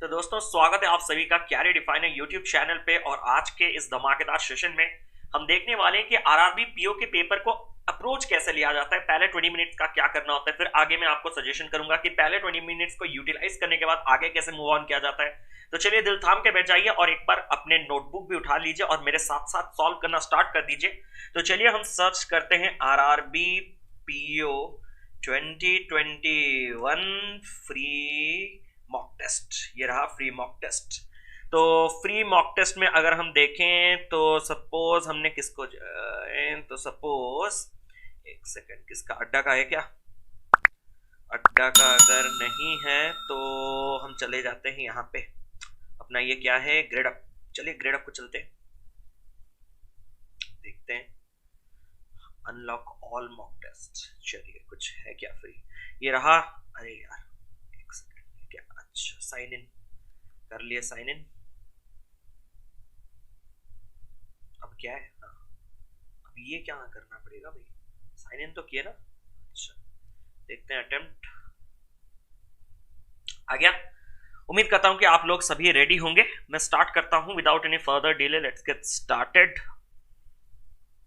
तो दोस्तों स्वागत है आप सभी का कैरियर डिफाइनर यूट्यूब चैनल पे। और आज के इस धमाकेदार सेशन में हम देखने वाले हैं कि आरआरबी पीओ के पेपर को अप्रोच कैसे लिया जाता है, पहले 20 मिनट्स का क्या करना होता है, फिर आगे मैं आपको सजेशन करूंगा कि पहले 20 मिनट्स को यूटिलाइज करने के बाद आगे कैसे मूव ऑन किया जाता है। तो चलिए दिल थाम के बैठ जाइए और एक बार अपने नोटबुक भी उठा लीजिए और मेरे साथ साथ सॉल्व करना स्टार्ट कर दीजिए। तो चलिए हम सर्च करते हैं RRB PO 2021 free mock test. ये रहा फ्री मॉक टेस्ट। तो फ्री मॉक टेस्ट में अगर हम देखें तो सपोज हमने किसको तो सपोज एक सेकंड, किसका अड्डा का है क्या? अड्डा का अगर नहीं है तो हम चले जाते हैं यहाँ पे अपना, ये क्या है, ग्रेड अप। चलिए ग्रेड अप को चलते हैं, देखते हैं अनलॉक ऑल मॉक टेस्ट। चलिए कुछ है क्या फ्री? ये रहा। अरे यार एक सेकंड, क्या? अच्छा साइन इन कर लिया, साइन इन। अब क्या है? हाँ, अब ये क्या करना पड़ेगा भाई? साइन इन तो किया ना। अच्छा देखते हैं, अटेम्प्ट आ गया। उम्मीद करता हूं कि आप लोग सभी रेडी होंगे। मैं स्टार्ट करता हूं without any further delay. Let's get started.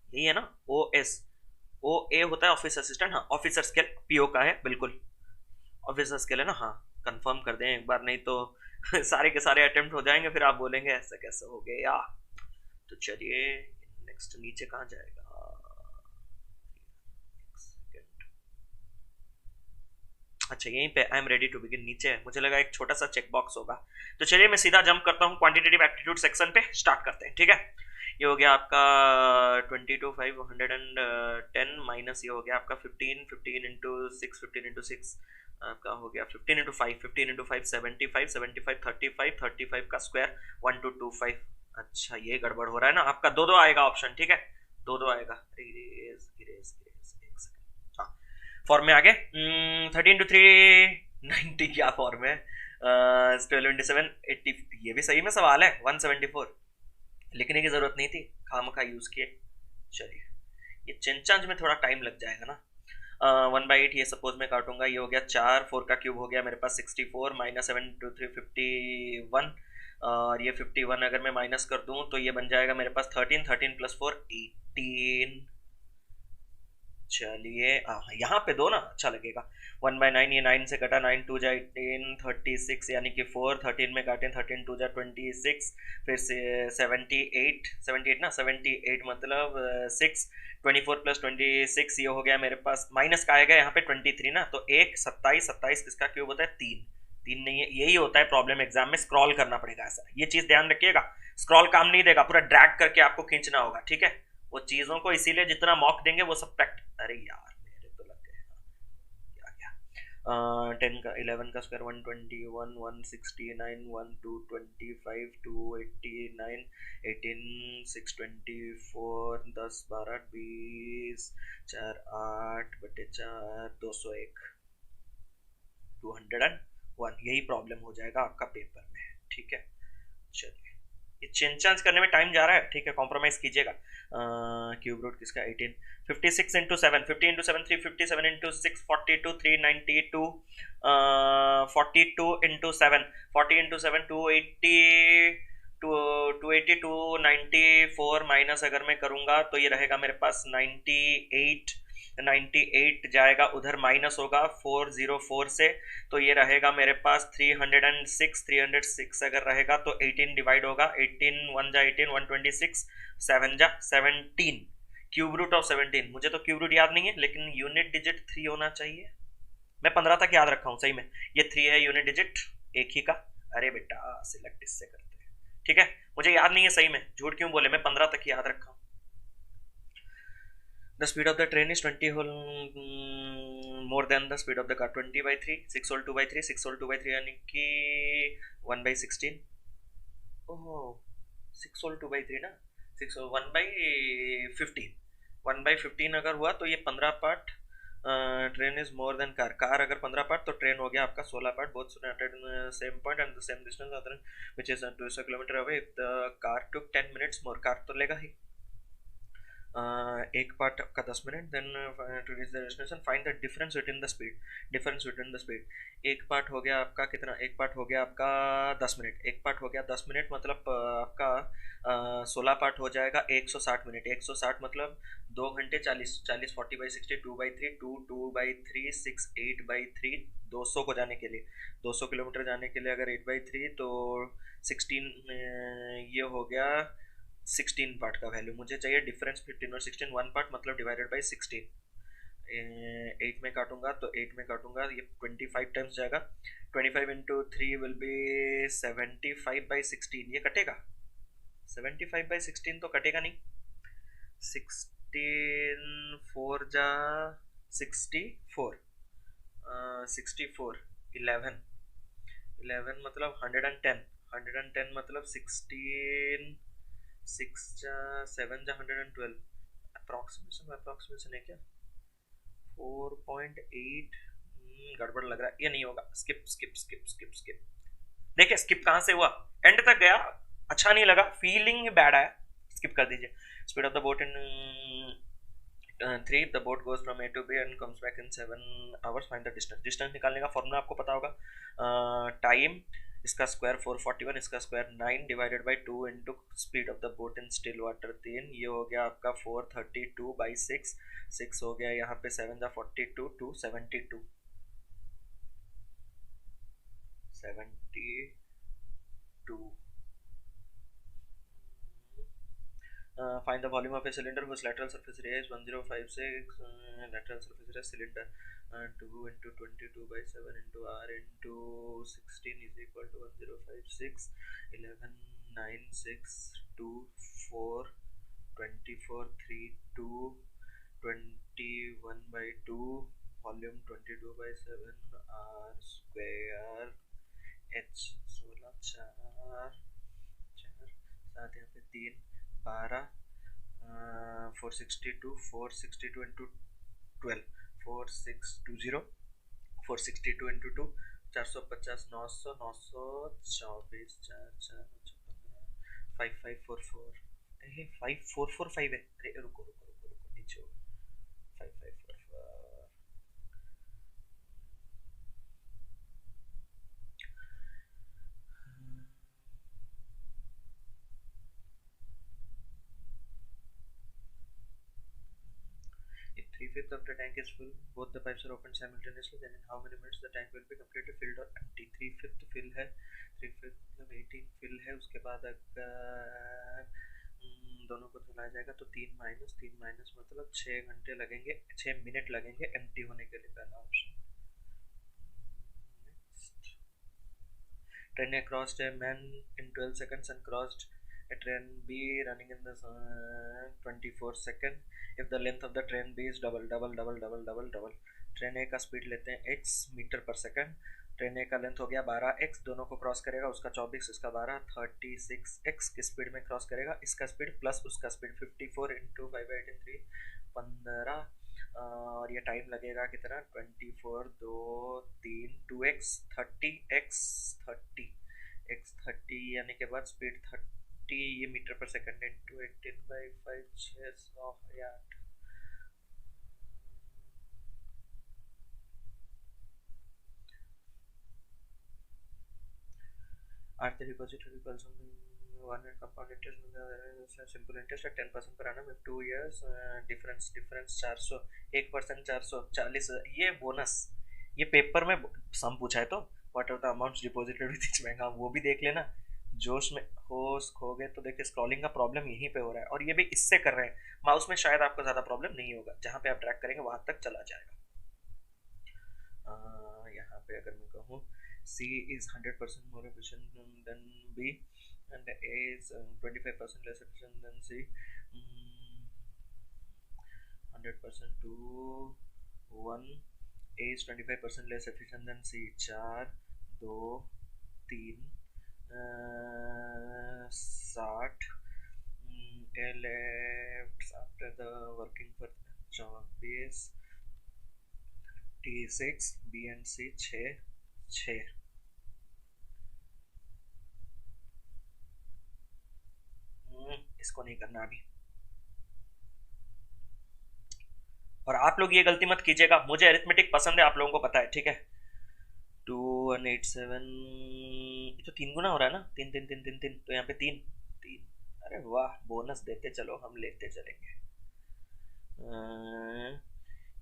यही है ना? ओ एस ओ ए होता है ऑफिस असिस्टेंट। हाँ ऑफिसर स्केल पीओ का है, बिल्कुल ऑफिसर स्केल है ना। हाँ कंफर्म कर दें एक बार, नहीं तो सारे के सारे अटेम्प्ट हो जाएंगे, फिर आप बोलेंगे ऐसा कैसे हो गया। तो चलिए नेक्स्ट नीचे कहाँ जाएगा? अच्छा यहीं पे I am ready to begin नीचे है, मुझे लगा एक छोटा सा चेक बॉक्स होगा। तो चलिए मैं सीधा जंप करता हूँ क्वांटिटेटिव एप्टीट्यूड सेक्शन पे, स्टार्ट करते हैं। ठीक है, ये हो गया आपका 22,510 माइनस ये हो गया आपका 15 15 इंटू 6 15 इंटू 6 आपका हो गया 15 इंटू 5 15 इंटू 5 75 75 35 35 का स्क्वायर 1225। अच्छा ये गड़बड़ हो रहा है ना आपका, दो दो आएगा ऑप्शन। ठीक है दो दो आएगा। इरेज इरेज इरेज एक सेकंड। हाँ फॉर्म में आगे 13 इंटू 390 क्या फॉर्म है? 12 इंटू 7 80। ये भी सही में सवाल है 174, लिखने की जरूरत नहीं थी, खामखा यूज किए। चलिए ये चेंचांज में थोड़ा टाइम लग जाएगा ना। 1/8 ये सपोज मैं काटूंगा, ये हो गया 4 4 का क्यूब हो गया मेरे पास 64 माइनस 7 2 3 51। और ये 51 अगर मैं माइनस कर दूं तो ये बन जाएगा मेरे पास 13 13 प्लस 4 18। चलिए यहाँ पे दो ना अच्छा लगेगा। 1/9 ये 9 से कटा, 9 2 जा 18 36 यानी कि 4 13 में काटें 13 2 जा 26, फिर से 78 78 ना 78 मतलब 6 24 प्लस 26 ये हो गया मेरे पास, माइनस का आएगा यहाँ पे 23 ना, तो 1 27 27 किसका क्यूब होता है? 3 3 नहीं है। यही होता है प्रॉब्लम एग्जाम में, स्क्रॉल करना पड़ेगा ऐसा, ये चीज ध्यान रखिएगा। स्क्रॉल काम नहीं देगा, पूरा ड्रैग करके आपको खींचना होगा। ठीक है वो चीजों को इसीलिए जितना मॉक देंगे वो सब प्रैक्टिस। अरे यार मेरे तो लग गए। क्या क्या 10 का 11 का स्क्वायर 121 169 1 225 289 18 624 10 12 20 4 8 बटे 4 201 201। यही प्रॉब्लम हो जाएगा आपका पेपर में। ठीक है चलिए ये चेंज चांज करने में टाइम जा रहा है। ठीक है कॉम्प्रोमाइज कीजिएगा। क्यूब रूट किसका 18 56 into 7 50 into 7 357 into 6 42 392 42 into 7 40 into 7 280 280 294 minus अगर मैं करूंगा तो ये रहेगा मेरे पास 98 98 जाएगा उधर, माइनस होगा 404 से, तो ये रहेगा मेरे पास 306 306 अगर रहेगा तो 18 डिवाइड होगा 18 1 जा 18 126 7 जा 17 क्यूब रूट ऑफ 17। मुझे तो क्यूब रूट याद नहीं है लेकिन यूनिट डिजिट 3 होना चाहिए। मैं 15 तक याद रखा हूँ सही में, ये 3 है यूनिट डिजिट एक ही का। अरे बेटा सिलेक्ट इससे करते हैं। ठीक है मुझे याद नहीं है सही में, झूठ क्यों बोले, मैं 15 तक याद रखा हूँ। The speed of the train is 20 whole more than the speed of the car 20/3 6 whole 2/3 6 whole 2/3 यानी कि 1/16। ओह 6 whole 2/3 ना, 6 whole 1/15 1/15 अगर हुआ तो ये 15 part. Train is more than car, car अगर 15 पार्ट तो ट्रेन हो गया आपका 16 part. Both started in same point and the same distance other which is 200 kilometre away. If the car took 10 minutes more, car तो लेगा ही। एक part का 10 minute, then to reach the destination find the difference between the speed, difference between the speed. एक part हो गया आपका कितना, एक पार्ट हो गया आपका 10 मिनट, एक पार्ट हो गया 10 मिनट, मतलब आपका 16 पार्ट हो जाएगा 160 मिनट, 160 मतलब 2 घंटे 40, 40 40/60, 2/3, 2 2/3, 6 8/3, 200 को जाने के लिए, 200 किलोमीटर जाने के लिए अगर 8/3 तो 16, ये हो गया 16 पार्ट का वैल्यू मुझे चाहिए। डिफरेंस 15 और 16, 1 पार्ट मतलब डिवाइडेड बाई 16, 8 में काटूंगा तो 8 में काटूंगा ये 25 टाइम्स जाएगा, 25 × 3 विल बी 75/16, ये कटेगा 75/16 तो कटेगा नहीं, 16 4 जा 64, 64, 11, 11 मतलब 110, 110 मतलब 16, 6 जा 7 जा 112, अप्रोक्सीमेशन, अप्रोक्सीमेशन है क्या 4.8, गड़बड़ लग रहा है, ये नहीं होगा, skip skip skip skip skip. देखिए स्किप कहाँ से हुआ, एंड तक गया, अच्छा नहीं लगा, फीलिंग बैड आया, स्किप कर दीजिए। Speed of the boat in 3, the boat goes from A to B and comes back in 7 hours, find the distance. Distance निकालने का फॉर्मूला आपको पता होगा, टाइम इसका स्क्वायर 441, इसका square 9 divided by 2 into speed of the boat in still water 3, ये हो गया आपका 432/6, 6 हो गया यहाँ पे 7 जा 42, 272, 72। Find the volume of a cylinder whose lateral surface area is 1056, lateral surface area cylinder 2 into 22/7 into r into 16 is equal to 1056, 11 9 6 2 4 24 3 2 21/2, volume 22/7, r square h 16 4 4 साथ यहाँ पे 3 12, 462 इंटू 12, 4620, 462 इंटू 2, 450, 900, 924, 4 4 5544, 5445 है, अरे रुको रुको रुको रुको नीचे हो, 5544, If 3/5 of the tank is full, both the pipes are opened simultaneously, then in how many minutes the tank will be completely filled or empty? 3/5 fill है, 3/5 मतलब 18 fill है, उसके बाद अगर दोनों को धुलाया जाएगा तो 3 मतलब 6 घंटे लगेंगे, 6 मिनट लगेंगे एम्प्टी होने के लिए, पहला option. Train A crossed a man in 12 seconds and crossed a train B running in the 24 second. If the length of the train B is double, train A का स्पीड लेते हैं x metre per second, train A का length हो गया 12x, दोनों को cross करेगा, उसका 24 इसका 12, 36x की स्पीड में क्रॉस करेगा, इसका स्पीड प्लस उसका स्पीड 54 इंटू 5/3 15, और ये टाइम लगेगा कितना 24 2 3 2x 30x 30 यानी के बाद स्पीड 30, ये मीटर पर सेकंड इंटू 18/5 600 या 8। Are the repository repulse on one and compound interest with the simple interest at 10% per annum if 2 years, difference 400, 1% 440, ये बोनस, ये पेपर में सम पूछा है तो what are the amounts deposited with each bank, वो भी देख लेना, जोश में होश खो गए तो देखिए स्क्रॉलिंग का प्रॉब्लम यहीं पे हो रहा है, और ये भी इससे कर रहे हैं, माउस में शायद आपको ज़्यादा प्रॉब्लम नहीं होगा, जहाँ पे आप ट्रैक करेंगे वहाँ तक चला जाएगा। यहाँ पे अगर मैं कहूँ C is 100% more efficient than B and A is 25% less efficient than C, 100% to 1, A is 25% less efficient than C, 4 2 3 60, A left after the working for job base T6, B and C 6, इसको नहीं करना अभी, और आप लोग ये गलती मत कीजिएगा, मुझे अरिथमेटिक पसंद है, आप लोगों को पता है, ठीक है। 2187, ये तो 3 गुना हो रहा है ना, 3 3 3 3 3, तो यहाँ पे 3 3। अरे वाह, बोनस देते चलो, हम लेते चलेंगे।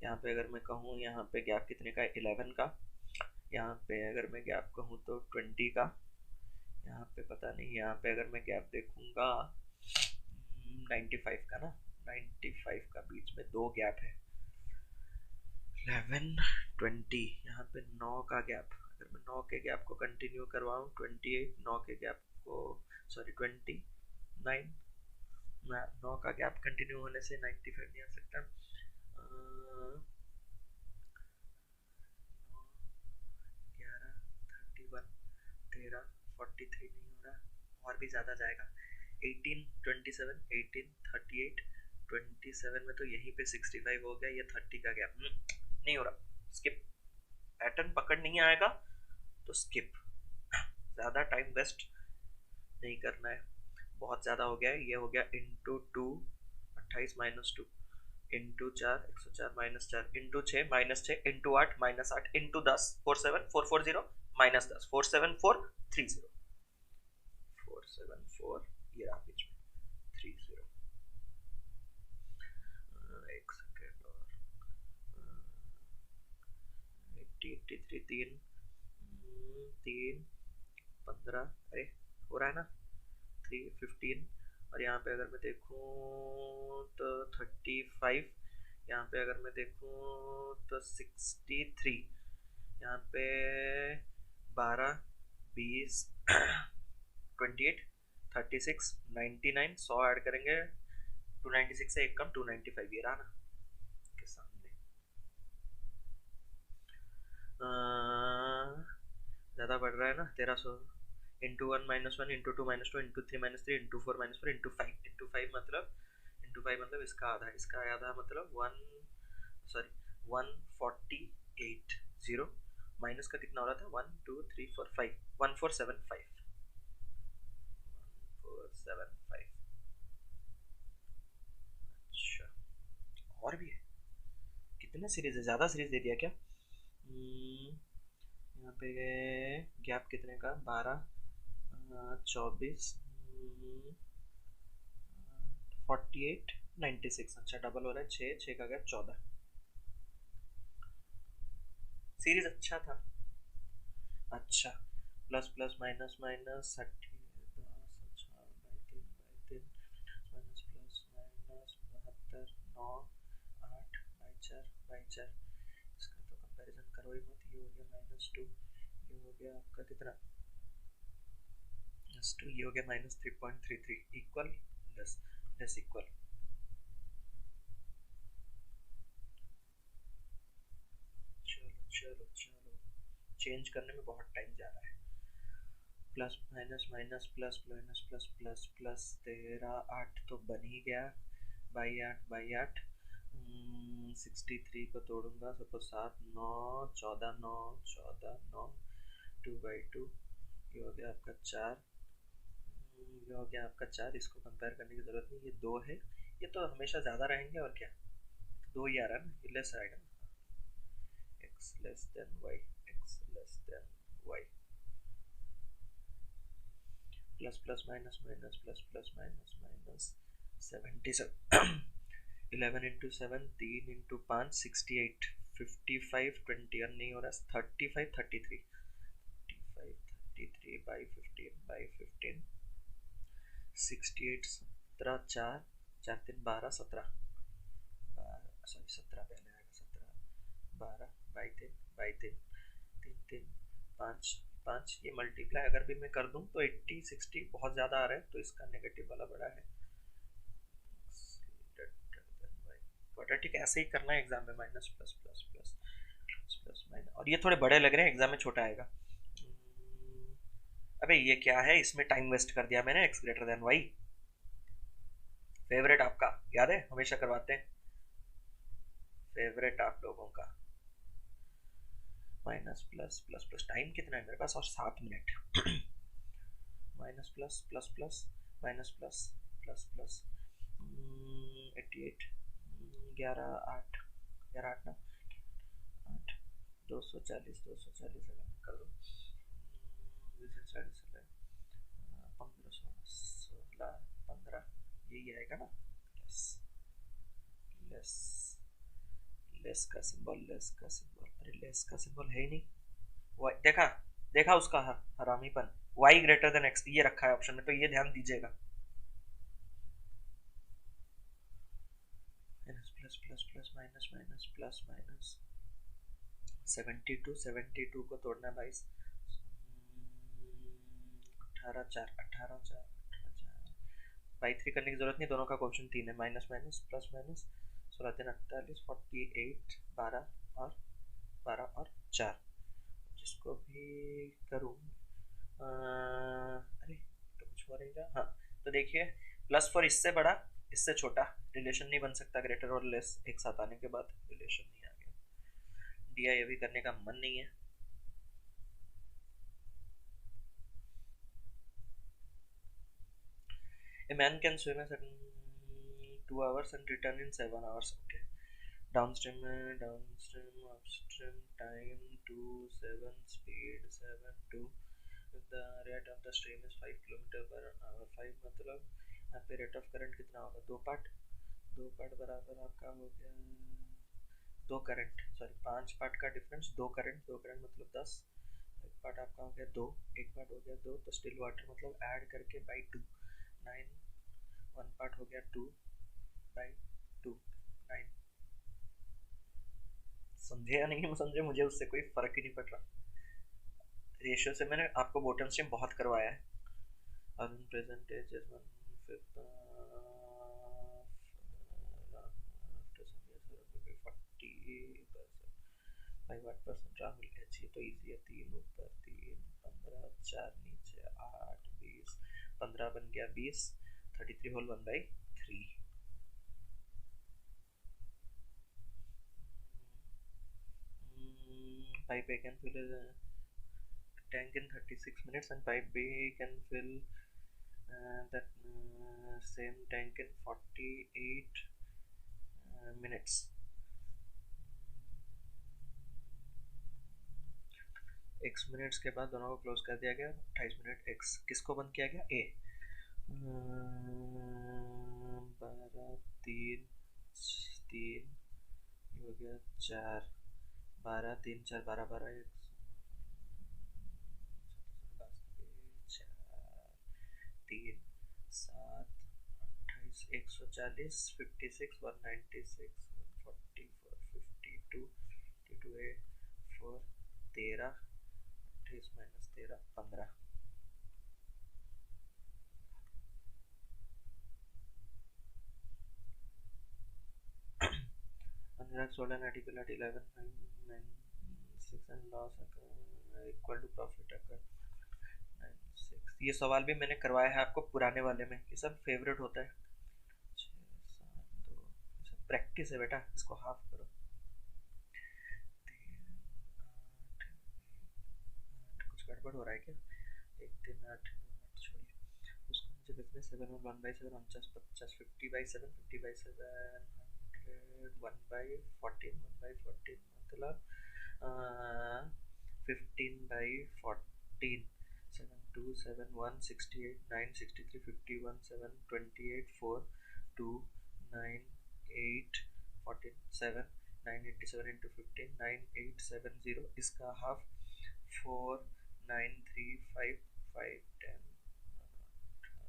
यहाँ पे अगर मैं कहूँ, यहाँ पे गैप कितने का है, 11 का। यहाँ पे अगर मैं गैप कहूँ तो 20 का। यहाँ पे पता नहीं, यहाँ पे अगर मैं गैप देखूंगा 95 का ना, 95 का, बीच में 2 गैप है, 11 20। यहाँ पे 9 का गैप, अगर मैं 9 के गैप को कंटिन्यू करवाऊँ, 28, 9 के गैप को, सॉरी 29, 9 का गैप कंटिन्यू होने से 95 नहीं आ सकता। 11 31 13 43 नहीं हो रहा, और भी ज़्यादा जाएगा। 18 27 18 38 27 में तो यहीं पे 65 हो गया, ये 30 का गैप नहीं हो रहा, स्किप। पैटर्न पकड़ नहीं आएगा तो स्किप, ज़्यादा टाइम वेस्ट नहीं करना है। बहुत ज़्यादा हो गया है, ये हो गया into 2, 28 minus 2, into 4 104 minus 4, into 6 minus 6, into 8 minus 8, into 10 47440 minus 10 47430, 474, ये रहा बीच में 30। एक सेकेंड और, 80 83 3 3 15, अरे हो रहा है ना, 3 15। और यहाँ पे अगर मैं देखूँ तो 35, यहाँ पे अगर मैं देखूँ तो 63, यहाँ पे 12 20 28 36 99, 100 ऐड करेंगे, 296 से एक कम 295, ये रहा ना के सामने। ज़्यादा बढ़ रहा है ना, 1300, into 1 minus 1 into 2 minus 2 into 3 minus 3 into 4 minus 4 into 5, into 5 मतलब इसका आधा, इसका आधा मतलब 148 0, माइनस का कितना हो रहा था, 1 2 3 4 5, 1475, 1475। अच्छा, और भी है, कितने सीरीज है, ज़्यादा सीरीज दे दिया क्या। यहाँ पे गैप कितने का, 12 24 48 96, अच्छा डबल हो रहा है, 6 6 का गैप 14। सीरीज अच्छा था, अच्छा। प्लस प्लस माइनस माइनस 60 10, अच्छा by 3 minus plus minus 72 9 8 by 4, इसका तो कंपैरिजन करो ही मत। ये हो गया -2, ये हो गया आपका कितना -2, ये हो गया -3.33, इक्वल लेस इक्वल। चलो चलो चलो, चेंज करने में बहुत टाइम जा रहा है। Plus minus minus plus minus plus plus plus 13 8 तो बन ही गया, बाई 8 63 को तोड़ूंगा सबको 7 9 14 9 14 9 2/2, ये हो गया आपका 4, ये हो गया आपका 4। इसको कंपेयर करने की ज़रूरत नहीं, ये 2 है, ये तो हमेशा ज़्यादा रहेंगे और क्या, 2 ही आ रहा है ना, ये लेस आएगा ना, x less than y, x less than y, plus plus minus minus plus plus minus minus 77 11 into 7 3 into 5 68 55 21 नहीं हो रहा, 35 33 बाई 15 68 17 4 4 3 12 17, सॉरी 17 पहले आएगा, 17 12 बाई 3 3 3 5 5, ये मल्टीप्लाई अगर भी मैं कर दूं तो 80 60 बहुत ज़्यादा आ रहा है, तो इसका नेगेटिव वाला बड़ा है। ठीक है, ऐसे ही करना है एग्जाम में, minus plus plus plus plus minus, और ये थोड़े बड़े लग रहे हैं, एग्जाम में छोटा आएगा। अबे ये क्या है, इसमें टाइम वेस्ट कर दिया मैंने, x greater than y, favourite आपका याद है, हमेशा करवाते हैं, फेवरेट आप लोगों का। Minus plus plus plus, time कितना है मेरे पास, और 7 minute. Minus plus plus plus minus plus plus plus 88 11 8 यार 8 ना 8 240 240 अगर कर दो 240 15 16 15 यही आएगा ना। लेस लेस लेस का सिंबल, लेस का सिंबल, अरे लेस का सिंबल है ही नहीं। वाई देखा, देखा उसका हरामीपन। वाई ग्रेटर देन एक्स ये रखा है ऑप्शन में, तो ये ध्यान दीजिएगा। Minus plus plus plus minus minus plus minus 72 को तोड़ना 22 18 4 18 4 बाई 3 करने की जरूरत नहीं, दोनों का क्वेश्चन 3 है। माइनस माइनस प्लस माइनस 16 3 48 48 12 और 4 जिसको भी करूँ अरे तो कुछ हो नहीं रहा। हाँ तो देखिए प्लस फॉर इससे बड़ा इससे छोटा रिलेशन नहीं बन सकता, ग्रेटर और लेस एक साथ आने के बाद रिलेशन नहीं आ गया। डी आई अभी करने का मन नहीं है। A man can swim a certain 2 hours and return in 7 hours. Okay. Downstream, upstream, time 2, 7, speed 7, 2. If the rate of the stream is 5 kilometre per hour, 5 मतलब यहाँ पे रेट ऑफ करंट कितना होगा, दो पार्ट बराबर आपका हो गया दो करंट, सॉरी 5 पार्ट का डिफरेंस, दो करंट मतलब 10, एक पार्ट आपका हो गया 2, एक पार्ट हो गया 2, तो स्टिल वाटर मतलब ऐड करके बाई 2 9, वन पार्ट हो गया 2 बाई 2 9। समझे या नहीं समझे, मुझे उससे कोई फर्क ही नहीं पड़ रहा। रेशियो से मैंने आपको बॉटम स्ट्रीम बहुत करवाया है। अर्न प्रेजेंटेज 1/5 5% राहुल एच, ये तो इजी है। 3 ऊपर 3 15 4 नीचे 8 20 15 बन गया 20 33 whole 1/3। pipe A can fill a tank in 36 minutes and pipe B can fill that same tank in 48 minutes। x minutes के बाद दोनों को क्लोज कर दिया गया। 28 मिनट x किसको बंद किया गया, A। 12 3 3 हो गया 4 12 3 4 12 12 3 7 28 140 56 196 144 52 52 4 13 28 minus 13 15। 16 article at 11 6 and loss equal to profit occur 96। ये सवाल भी मैंने करवाया है आपको पुराने वाले में, ये सब फेवरेट होता है। 6 7 2 प्रैक्टिस है बेटा, इसको हाफ करो। 3 8 कुछ गड़बड़ हो रहा है क्या, 1 3 8 छोड़िए उसको, मुझे देखना 7 और 1/7 49 50 50/7 50/7 1/14 1/14 मतलब 15/14 7 2 7 1 68 9 63 51 7 28 4 2 9 8 14 7 987 into 15 9870, इसका हाफ 4 9 3 5 5 10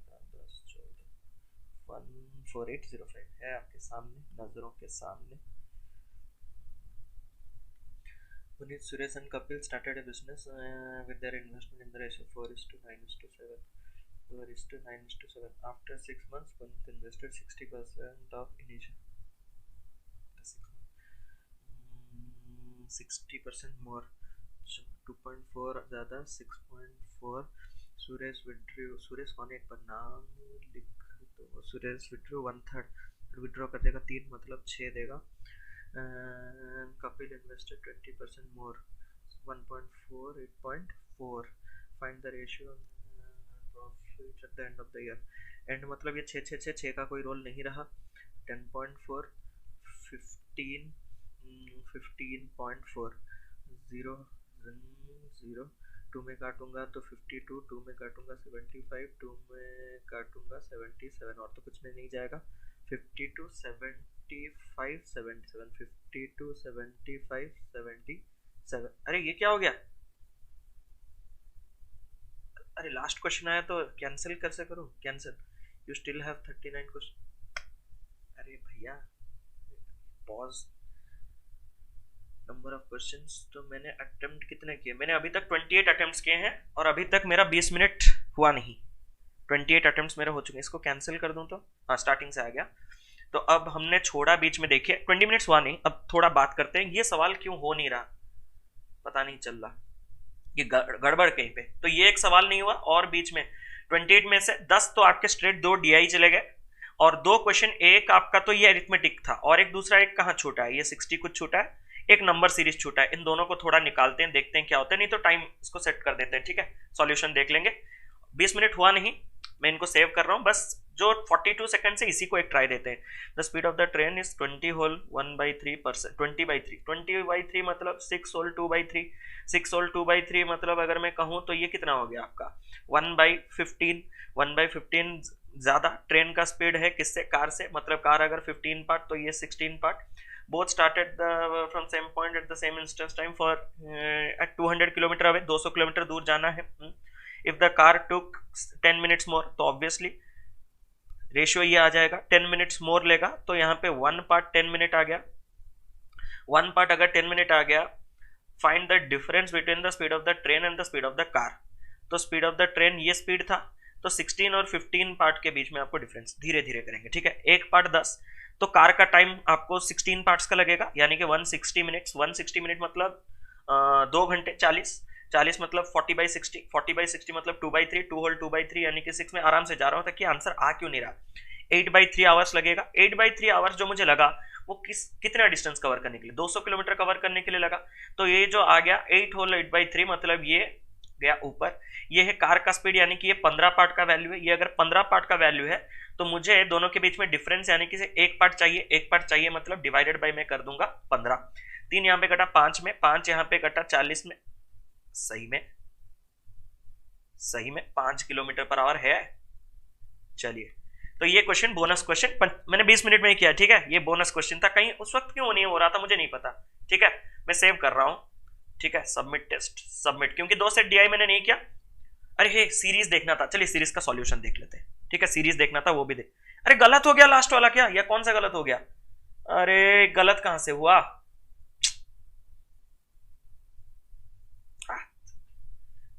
10 14 14805 है आपके सामने, नजरों के सामने। Puneet, Suresh and Kapil started a business with their investment in the ratio 4:9:7. 4:9:7. After 6 months, Puneet invested 60% of initial. 60% more. 2.4 ज़्यादा 6.4। सुरेश विड्रू, सुरेश कौन है एक बार नाम लिख दो। सुरेश विड्रू 1/3, विड्रॉ कर देगा 3 मतलब 6 देगा। Kapil invested 20% more 1.4 8.4। Find the ratio profit at the end of the year। And मतलब ये 6 6 6 6 का कोई रोल नहीं रहा। 10.4 15 15.4 0 0 2 में काटूंगा तो 52, 2 में काटूंगा 75, 2 में काटूंगा 77 और तो कुछ में नहीं जाएगा। 52 75 77 52 75 77। अरे ये क्या हो गया? अरे लास्ट क्वेश्चन आया तो कैंसिल कैसे करूं? Cancel, you still have 39 question. अरे भैया पॉज, नंबर ऑफ क्वेश्चंस। तो मैंने अटेम्प्ट कितने किए? मैंने अभी तक 28 अटेम्प्ट्स किए हैं और अभी तक मेरा 20 मिनट हुआ नहीं। 28 अटेम्प्ट्स मेरे हो चुके हैं। इसको कैंसिल कर दूं तो हाँ स्टार्टिंग से आ गया। तो अब हमने छोड़ा बीच में, देखिए 20 मिनट्स हुआ नहीं। अब थोड़ा बात करते हैं, ये सवाल क्यों हो नहीं रहा पता नहीं चल रहा, ये गड़बड़ कहीं पे। तो ये एक सवाल नहीं हुआ और बीच में 28 में से 10 तो आपके स्ट्रेट 2 DI चले गए और 2 क्वेश्चन, एक आपका तो ये अरिथमेटिक था और एक दूसरा एक कहाँ छूटा है, ये 60 कुछ छूटा है, एक नंबर सीरीज छूटा है। इन दोनों को थोड़ा निकालते हैं, देखते हैं क्या होता है, नहीं तो टाइम इसको सेट कर देते हैं। ठीक है, सॉल्यूशन देख लेंगे। 20 मिनट हुआ नहीं, मैं इनको सेव कर रहा हूं, बस जो 42 सेकंड से इसी को एक ट्राई देते हैं। The speed of the train is 20 whole 1/3%, 20/3 मतलब 6 होल 2/3, 6 होल 2/3 मतलब अगर मैं कहूं तो ये कितना हो गया आपका 1/15, 1/15 ज्यादा ट्रेन का स्पीड है किससे? कार से, मतलब कार अगर 15 पार्ट तो ये 16 part. both started from same point at the same instance time for at 200 kilometre away, 200 kilometre दूर जाना है। if the car took 10 minutes more तो obviously रेशियो ये आ जाएगा, 10 मिनट्स मोर लेगा तो यहाँ पे 1 पार्ट 10 मिनट आ गया। 1 पार्ट अगर 10 मिनट आ गया, find the difference between the speed of the train and the speed of the car. तो स्पीड ऑफ द ट्रेन ये स्पीड था, तो 16 और 15 पार्ट के बीच में आपको डिफरेंस धीरे धीरे करेंगे। ठीक है, एक पार्ट 10, तो कार का टाइम आपको 16 पार्ट्स का लगेगा, यानी कि 160 मिनट्स। 160 मिनट मतलब 2 घंटे 40 मतलब 40/60, 40/60 मतलब 2/3, 2 होल 2/3 यानी कि 6 में आराम से जा रहा हूं ताकि आंसर आ क्यों नहीं रहा। 8/3 आवर्स लगेगा। 8/3 आवर्स जो मुझे लगा वो कितना डिस्टेंस कवर करने के लिए, 200 किलोमीटर कवर करने के लिए लगा। तो ये जो आ गया 8 होल 8/3 मतलब ये गया ऊपर। ये है कार का स्पीड, यानी कि ये 15 पार्ट का वैल्यू है। ये अगर 15 पार्ट का वैल्यू है तो मुझे दोनों के बीच में डिफरेंस यानी कि एक पार्ट चाहिए, एक पार्ट चाहिए मतलब डिवाइडेड बाय मैं कर दूंगा 15। 3 यहाँ पे कटा 5 में, 5 यहाँ पे कटा 40 में। सही में 5 किलोमीटर पर आवर है। चलिए, तो ये क्वेश्चन बोनस क्वेश्चन मैंने 20 मिनट में ही किया। ठीक है, ये बोनस क्वेश्चन था, कहीं उस वक्त क्यों नहीं हो रहा था मुझे नहीं पता। ठीक है, मैं सेव कर रहा हूं। ठीक है, सबमिट टेस्ट, सबमिट, क्योंकि 2 सेट DI मैंने नहीं किया। अरे हे, सीरीज देखना था, चलिए सीरीज का सॉल्यूशन देख लेते हैं। ठीक है, सीरीज देखना था, वो भी देख। अरे गलत हो गया लास्ट वाला, क्या या कौन सा गलत हो गया? अरे गलत कहां से हुआ?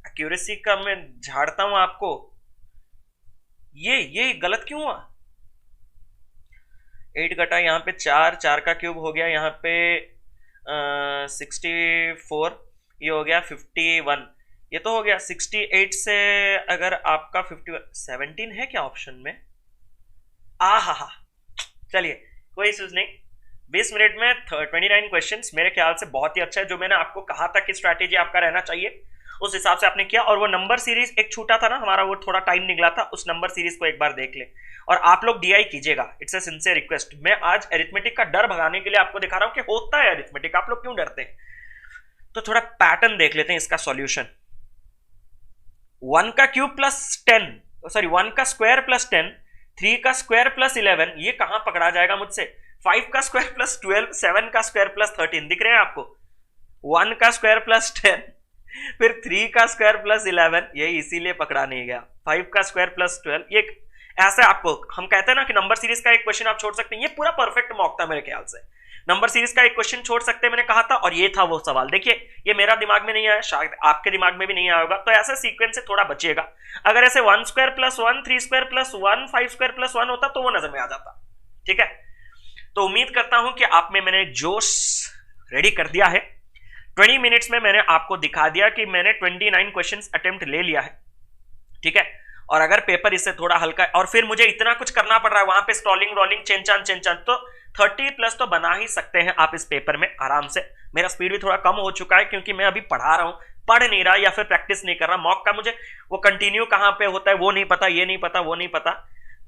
एक्यूरेसी का मैं झाड़ता हूं आपको, ये गलत क्यों हुआ? 8 घटा यहाँ पे 4, 4 का क्यूब हो गया यहाँ पे 64, ये हो गया 51, ये तो हो गया 68 से अगर आपका 51 17 है क्या ऑप्शन में? हा, चलिए कोई इश्यूज नहीं। 20 मिनट में 29 क्वेश्चंस मेरे ख्याल से बहुत ही अच्छा है। जो मैंने आपको कहा था कि स्ट्रैटेजी आपका रहना चाहिए उस हिसाब से आपने किया। और वो नंबर सीरीज एक छूटा था ना हमारा, वो थोड़ा टाइम निकला था, उस नंबर सीरीज को एक बार देख ले और आप लोग DI कीजिएगा। It's a sincere request. मैं आज अरिथमेटिक का डर भगाने के लिए आपको दिखा रहा हूं कि होता है अरिथमेटिक, आप लोग क्यों डरते हैं। तो थोड़ा पैटर्न देख लेते हैं इसका सॉल्यूशन। 1 का क्यूब प्लस 10, सॉरी 1 का स्क्वायर प्लस 10, 3 का स्क्वायर प्लस 11, ये कहां पकड़ा जाएगा मुझसे? 5 का स्क्वायर प्लस 12, 7 का स्क्वायर प्लस 13, दिख रहे हैं आपको? 1 का स्क्वायर प्लस 10, फिर 3 का स्क्वायर प्लस 11, ये इसीलिए पकड़ा नहीं गया। 5 का स्क्वायर प्लस 12, ये ऐसे आपको हम कहते हैं ना कि नंबर सीरीज का एक क्वेश्चन आप छोड़ सकते हैं। ये पूरा परफेक्ट मॉक था मेरे ख्याल से। नंबर सीरीज का एक क्वेश्चन छोड़ सकते हैं मैंने कहा था, और ये था वो सवाल। देखिए ये मेरा दिमाग में नहीं आया, शायद आपके दिमाग में भी नहीं आया होगा, तो ऐसे सीक्वेंस से थोड़ा बचिएगा। अगर ऐसे 1 square plus 1, 3 square plus 1, 5 square plus 1 होता तो वो नजर में आ जाता। ठीक है, तो उम्मीद करता हूं कि आप में मैंने जोश रेडी कर दिया है। 20 मिनट्स में मैंने आपको दिखा दिया कि मैंने 29 क्वेश्चंस अटेम्प्ट ले लिया है। ठीक है, और अगर पेपर इससे थोड़ा हल्का और फिर मुझे इतना कुछ करना पड़ रहा है वहां पे, स्क्रॉलिंग रोलिंग चेंचान, तो 30 प्लस तो बना ही सकते हैं आप इस पेपर में आराम से। मेरा स्पीड भी थोड़ा कम हो चुका है क्योंकि मैं अभी पढ़ा रहा हूं, पढ़ नहीं रहा या फिर प्रैक्टिस नहीं कर रहा। मॉक का मुझे वो कंटिन्यू कहां पे होता है वो नहीं पता, ये नहीं पता, वो नहीं पता।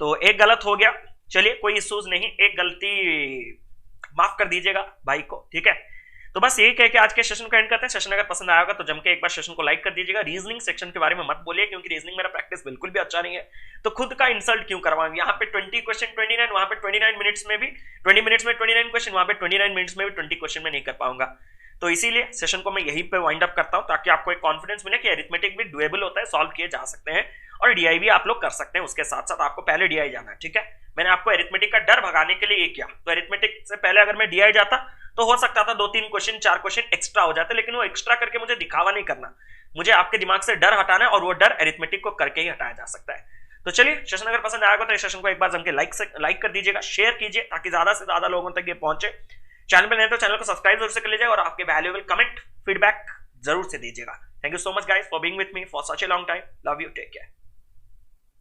तो एक गलत हो गया, चलिए कोई इश्यूज नहीं, एक गलती माफ कर दीजिएगा भाई को, ठीक है। तो बस यही कह के आज के सेशन को एंड करते हैं। सेशन अगर पसंद आया होगा तो जम के एक बार सेशन को लाइक कर दीजिएगा। रीजनिंग सेक्शन के बारे में मत बोलिए, क्योंकि रीजनिंग मेरा प्रैक्टिस बिल्कुल भी अच्छा नहीं है, तो खुद का इंसल्ट क्यों करवाऊंगी। यहाँ पे 20 क्वेश्चन 29, वहां पे 29 मिनट्स में भी 20 मिनट्स में 29 क्वेश्चन, वहां पे 29 मिनट्स में भी 20 क्वेश्चन में नहीं कर पाऊंगा। तो इसीलिए सेशन को मैं यहीं पे वाइंड अप करता हूं, ताकि आपको एक कॉन्फिडेंस मिले कि अरिथमेटिक भी डुएबल होता है, सॉल्व किए जा सकते हैं, और डीआई भी आप लोग कर सकते हैं। उसके साथ साथ आपको पहले डीआई जाना है, ठीक है। मैंने आपको अरिथमेटिक का डर भगाने के लिए ये किया। तो अरिथमेटिक से पहले अगर मैं डीआई जाता तो हो सकता था 2-3 क्वेश्चन 4 क्वेश्चन एक्स्ट्रा हो जाते, लेकिन वो एक्स्ट्रा करके मुझे दिखावा नहीं करना, मुझे आपके दिमाग से डर हटाना है, और वो डर अरिथमेटिक को करके ही हटाया जा सकता है। तो चलिए, सेशन अगर पसंद आएगा तो इस सेशन को एक बार जम के लाइक कर दीजिएगा, शेयर कीजिए, ताकि ज्यादा से ज्यादा लोगों तक ये पहुंचे। चैनल पर नहीं तो चैनल को सब्सक्राइब जरूर से कर लीजिएगा, और आपके वैल्यूएबल कमेंट फीडबैक जरूर से दीजिएगा। Thank you so much guys for being with me for such a long time. Love you, take care.